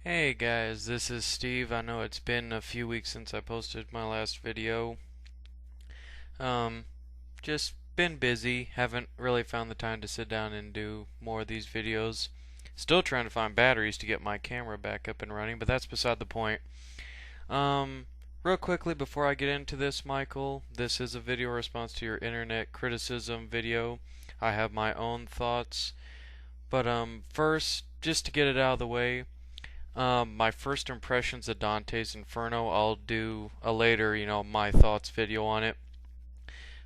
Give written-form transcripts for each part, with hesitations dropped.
Hey guys, this is Steve. I know it's been a few weeks since I posted my last video. Um, just been busy, haven't really found the time to sit down and do more of these videos. Still trying to find batteries to get my camera back up and running, but that's beside the point. Um, Real quickly before I get into this, Michael, this is a video response to your internet criticism video. I have my own thoughts, but first, just to get it out of the way, my first impressions of Dante's Inferno, I'll do a later, my thoughts video on it.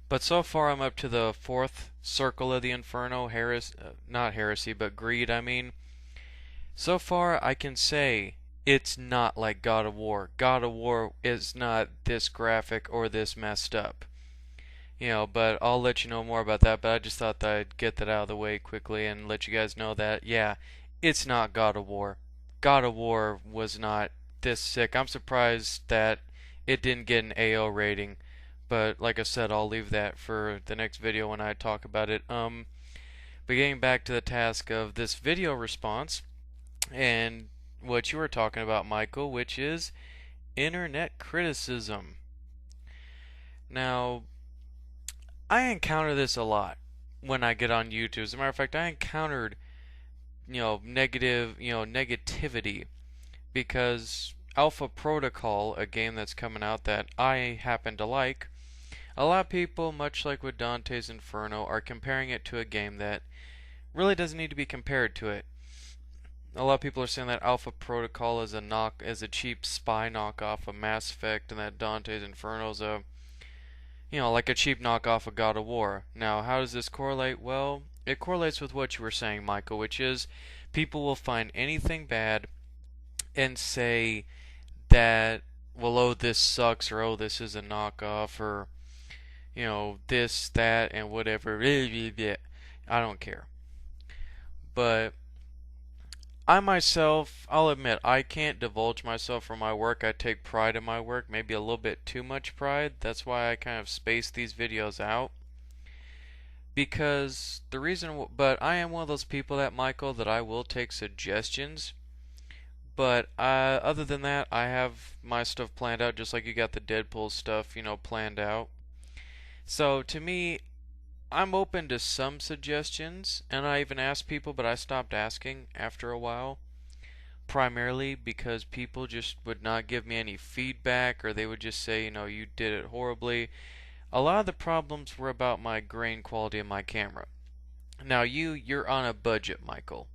But so far I'm up to the fourth circle of the Inferno, not heresy, but greed, I mean. So far I can say it's not like God of War. God of War is not this graphic or this messed up. But I'll let you know more about that, but I just thought that I'd get that out of the way quickly and let you guys know that, yeah, it's not God of War. God of War was not this sick. I'm surprised that it didn't get an AO rating, but like I said, I'll leave that for the next video when I talk about it. But getting back to the task of this video response and what you were talking about, Michael, which is internet criticism. Now, I encounter this a lot when I get on YouTube. As a matter of fact, I encountered negativity because Alpha Protocol, a game that's coming out that I happen to like, a lot of people, much like with Dante's Inferno, are comparing it to a game that really doesn't need to be compared to it. A lot of people are saying that Alpha Protocol is a cheap spy knockoff of Mass Effect, and that Dante's Inferno is like a cheap knockoff of God of War. Now, how does this correlate? Well, it correlates with what you were saying, Michael, which is people will find anything bad and say that, well, oh, this sucks, or oh, this is a knockoff, or, this, that, and whatever. I don't care. But I myself, I'll admit, I can't divulge myself from my work. I take pride in my work, maybe a little bit too much pride. That's why I kind of space these videos out. Because the reason, but I am one of those people that, Michael, that I will take suggestions. But other than that, I have my stuff planned out, just like you got the Deadpool stuff, planned out. So to me, I'm open to some suggestions, and I even asked people, but I stopped asking after a while. Primarily because people just would not give me any feedback, or they would just say, you did it horribly. A lot of the problems were about my grain quality of my camera. Now you're on a budget, Michael.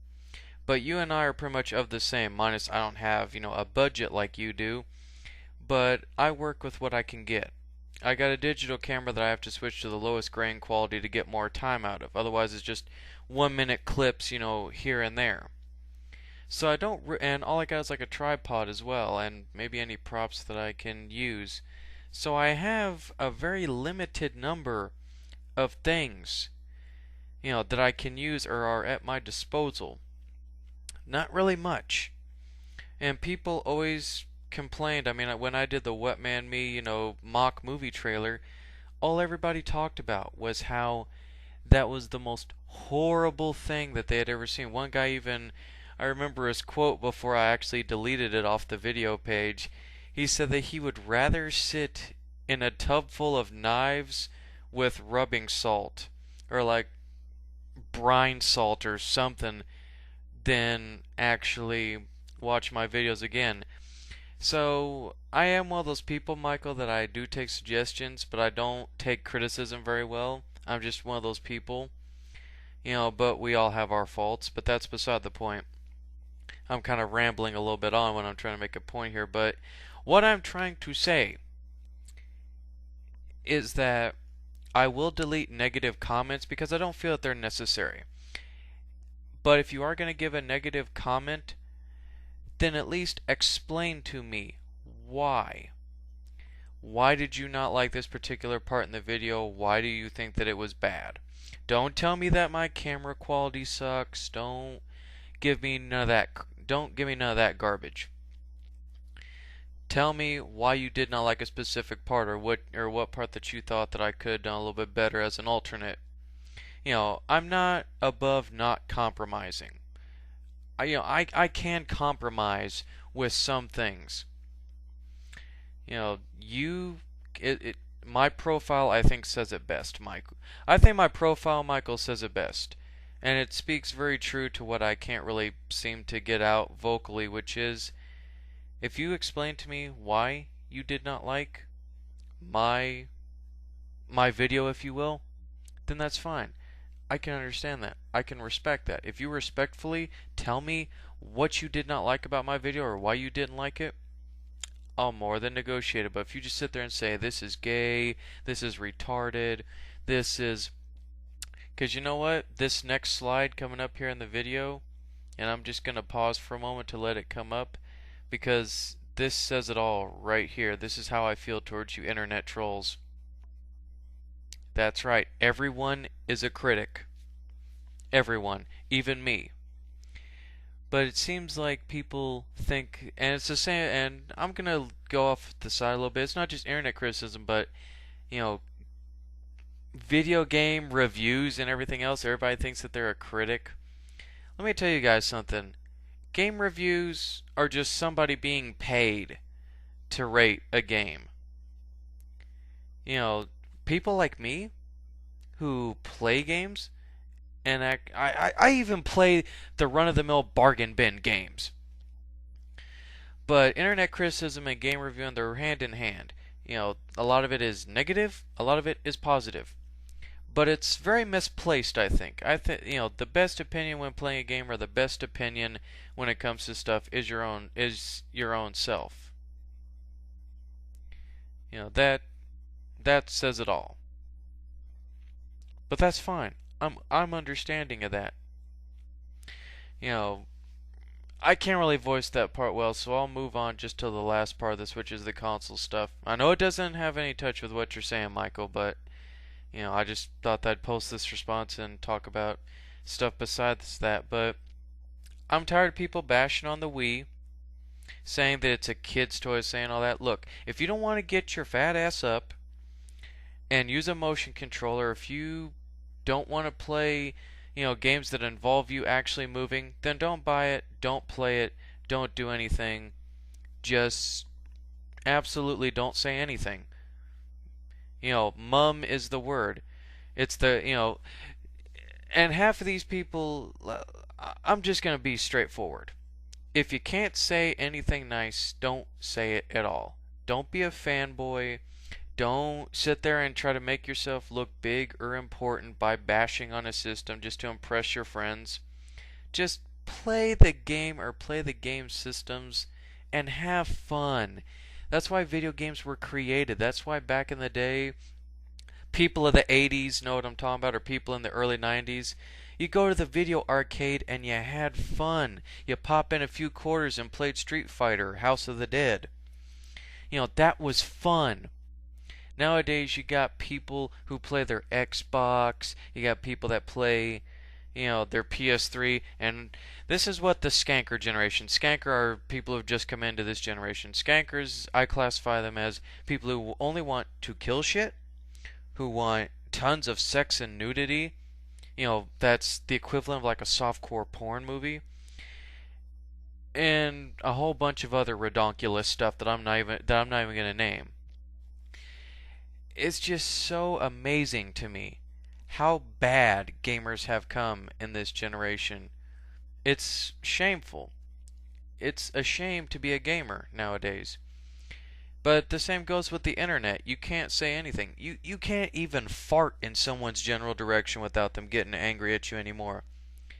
But you and I are pretty much of the same, minus I don't have, a budget like you do. But I work with what I can get. I got a digital camera that I have to switch to the lowest grain quality to get more time out of. Otherwise it's just 1 minute clips, here and there. So I don't, and all I got is like a tripod as well, and maybe any props that I can use. So I have a very limited number of things, that I can use or are at my disposal. Not really much. And people always complained. I mean, when I did the What Man Me, mock movie trailer, all everybody talked about was how that was the most horrible thing that they had ever seen. One guy even, I remember his quote before I actually deleted it off the video page. He said that he would rather sit in a tub full of knives with rubbing salt, or like brine salt or something, than actually watch my videos again. So I am one of those people, Michael, that I do take suggestions, but I don't take criticism very well. I'm just one of those people. But we all have our faults, but that's beside the point. I'm kind of rambling a little bit on when I'm trying to make a point here, but what I'm trying to say is that I will delete negative comments because I don't feel that they're necessary. But if you are going to give a negative comment, then at least explain to me why. Why did you not like this particular part in the video? Why do you think that it was bad? Don't tell me that my camera quality sucks. Don't give me none of that. Don't give me none of that garbage. Tell me why you did not like a specific part, or what part that you thought that I could have done a little bit better as an alternate. I'm not above not compromising. I can compromise with some things. You know, you it my profile I think says it best, Michael. I think my profile, Michael, says it best. And it speaks very true to what I can't really seem to get out vocally, which is if you explain to me why you did not like my my video, if you will, then that's fine. I can understand that. I can respect that. If you respectfully tell me what you did not like about my video or why you didn't like it, I'll more than negotiate it. But if you just sit there and say, this is gay, this is retarded, this is. Because you know what? This next slide coming up here in the video, and I'm just going to pause for a moment to let it come up, because this says it all right here. This is how I feel towards you internet trolls. That's right. Everyone is a critic. Everyone. Even me. But it seems like people think, and it's the same, and I'm going to go off the side a little bit. It's not just internet criticism, but, you know, video game reviews and everything else. Everybody thinks that they're a critic. Let me tell you guys something. Game reviews are just somebody being paid to rate a game. You know, people like me who play games, and I even play the run-of-the-mill bargain bin games. But internet criticism and game reviewing, they're hand in hand. You know, a lot of it is negative, a lot of it is positive. But it's very misplaced, I think. You know, the best opinion when playing a game, or the best opinion when it comes to stuff, is your own self. You know, that says it all. But that's fine. I'm understanding of that. You know, I can't really voice that part well, so I'll move on just to the last part of this, which is the console stuff. I know it doesn't have any touch with what you're saying, Michael, but you know, I just thought I'd post this response and talk about stuff besides that. But I'm tired of people bashing on the Wii, saying that it's a kid's toy, saying all that. Look, if you don't want to get your fat ass up and use a motion controller, if you don't want to play, you know, games that involve you actually moving, then don't buy it, don't play it, don't do anything. Just absolutely don't say anything. You know, mum is the word. It's the, you know, and half of these people, I'm just going to be straightforward. If you can't say anything nice, don't say it at all. Don't be a fanboy. Don't sit there and try to make yourself look big or important by bashing on a system just to impress your friends. Just play the game or play the game systems and have fun. That's why video games were created. That's why back in the day, people of the 80s know what I'm talking about, or people in the early 90s. You go to the video arcade and you had fun. You pop in a few quarters and played Street Fighter, House of the Dead. You know, that was fun. Nowadays, you got people who play their Xbox. You got people that play, you know, their PS3, and this is what the skanker generation. Skanker are people who have just come into this generation. Skankers, I classify them as people who only want to kill shit, who want tons of sex and nudity. You know, that's the equivalent of like a softcore porn movie, and a whole bunch of other redonkulous stuff that I'm not even gonna name. It's just so amazing to me how bad gamers have come in this generation. It's shameful. It's a shame to be a gamer nowadays. But the same goes with the internet. You can't say anything. You can't even fart in someone's general direction without them getting angry at you anymore.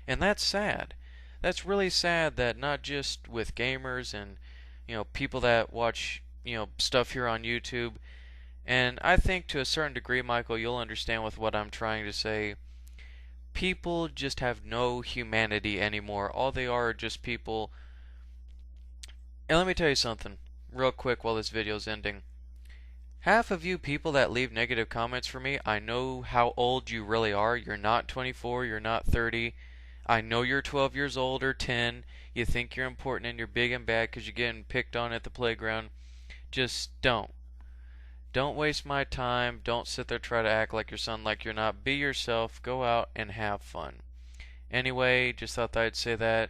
And that's sad. That's really sad that not just with gamers and, you know, people that watch, you know, stuff here on YouTube. And I think to a certain degree, Michael, you'll understand with what I'm trying to say. People just have no humanity anymore. All they are just people. And let me tell you something real quick while this video's ending. Half of you people that leave negative comments for me, I know how old you really are. You're not 24, you're not 30. I know you're 12 years old or 10. You think you're important and you're big and bad because you're getting picked on at the playground. Just don't. Don't waste my time. Don't sit there try to act like you're something like you're not. Be yourself. Go out and have fun. Anyway, just thought I'd say that.